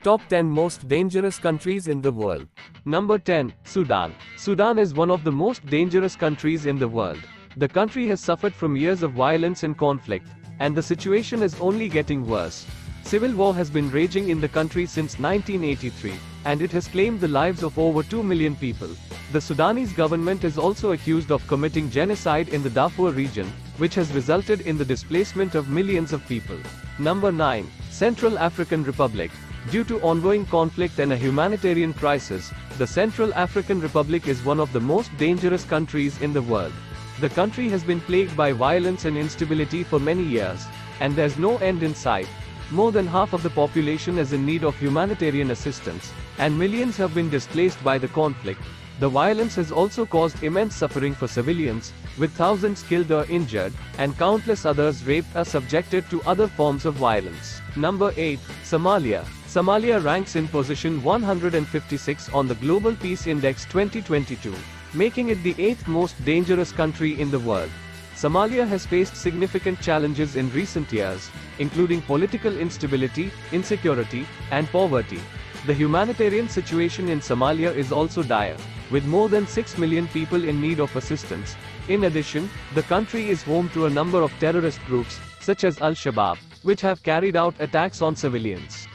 Top 10 Most Dangerous Countries in the World. Number 10. Sudan. Sudan is one of the most dangerous countries in the world. The country has suffered from years of violence and conflict, and the situation is only getting worse. Civil war has been raging in the country since 1983, and it has claimed the lives of over 2 million people. The Sudanese government is also accused of committing genocide in the Darfur region, which has resulted in the displacement of millions of people. Number 9. Central African Republic. Due to ongoing conflict and a humanitarian crisis, the Central African Republic is one of the most dangerous countries in the world. The country has been plagued by violence and instability for many years, and there's no end in sight. More than half of the population is in need of humanitarian assistance, and millions have been displaced by the conflict. The violence has also caused immense suffering for civilians, with thousands killed or injured, and countless others raped or subjected to other forms of violence. Number 8. Somalia. Somalia ranks in position 156 on the Global Peace Index 2022, making it the 8th most dangerous country in the world. Somalia has faced significant challenges in recent years, including political instability, insecurity, and poverty. The humanitarian situation in Somalia is also dire, with more than 6 million people in need of assistance. In addition, the country is home to a number of terrorist groups, such as Al-Shabaab, which have carried out attacks on civilians.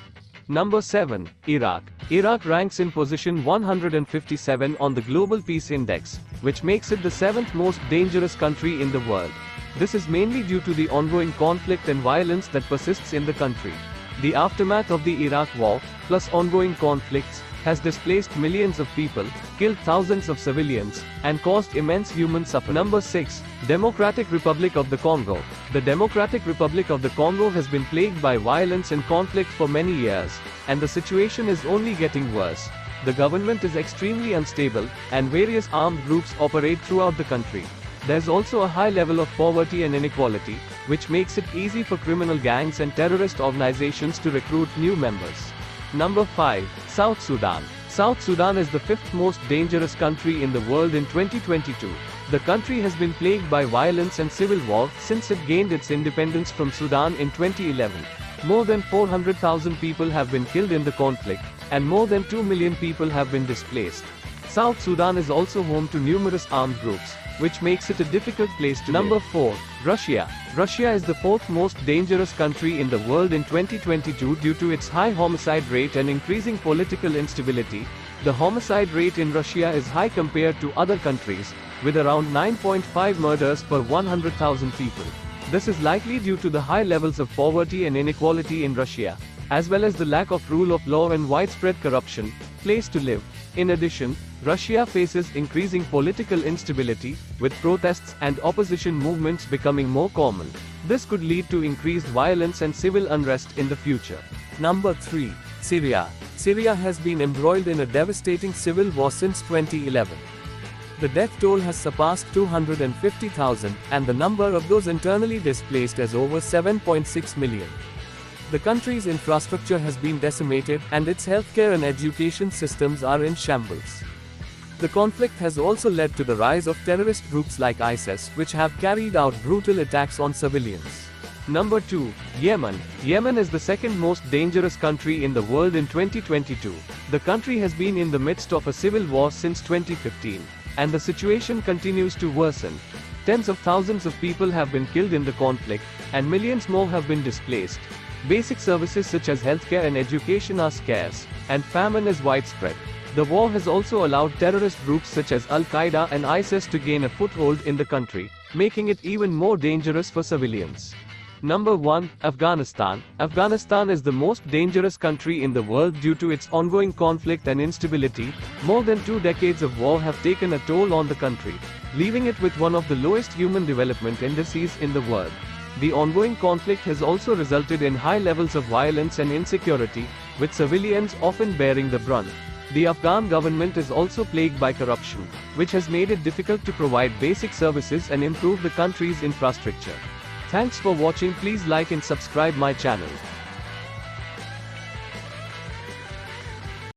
Number 7. Iraq. Iraq ranks in position 157 on the Global Peace Index, which makes it the 7th most dangerous country in the world. This is mainly due to the ongoing conflict and violence that persists in the country. The aftermath of the Iraq War, plus ongoing conflicts, has displaced millions of people, killed thousands of civilians, and caused immense human suffering. Number 6. Democratic Republic of the Congo. The Democratic Republic of the Congo has been plagued by violence and conflict for many years, and the situation is only getting worse. The government is extremely unstable, and various armed groups operate throughout the country. There's also a high level of poverty and inequality, which makes it easy for criminal gangs and terrorist organizations to recruit new members. Number 5. South Sudan. South Sudan is the 5th most dangerous country in the world in 2022. The country has been plagued by violence and civil war since it gained its independence from Sudan in 2011. More than 400,000 people have been killed in the conflict, and more than 2 million people have been displaced. South Sudan is also home to numerous armed groups, which makes it a difficult place to live. Number 4. Russia. Russia is the 4th most dangerous country in the world in 2022 due to its high homicide rate and increasing political instability. The homicide rate in Russia is high compared to other countries, with around 9.5 murders per 100,000 people. This is likely due to the high levels of poverty and inequality in Russia, as well as the lack of rule of law and widespread corruption. Place to live. In addition, Russia faces increasing political instability, with protests and opposition movements becoming more common. This could lead to increased violence and civil unrest in the future. Number 3. Syria. Syria has been embroiled in a devastating civil war since 2011. The death toll has surpassed 250,000, and the number of those internally displaced is over 7.6 million. The country's infrastructure has been decimated, and its healthcare and education systems are in shambles. The conflict has also led to the rise of terrorist groups like ISIS, which have carried out brutal attacks on civilians. Number 2. Yemen. Yemen is the 2nd most dangerous country in the world in 2022. The country has been in the midst of a civil war since 2015, and the situation continues to worsen. Tens of thousands of people have been killed in the conflict, and millions more have been displaced. Basic services such as healthcare and education are scarce, and famine is widespread. The war has also allowed terrorist groups such as Al-Qaeda and ISIS to gain a foothold in the country, making it even more dangerous for civilians. Number 1. Afghanistan. Afghanistan is the most dangerous country in the world due to its ongoing conflict and instability. More than 2 decades of war have taken a toll on the country, leaving it with one of the lowest human development indices in the world. The ongoing conflict has also resulted in high levels of violence and insecurity, with civilians often bearing the brunt. The Afghan government is also plagued by corruption, which has made it difficult to provide basic services and improve the country's infrastructure. Thanks for watching. Please like and subscribe my channel.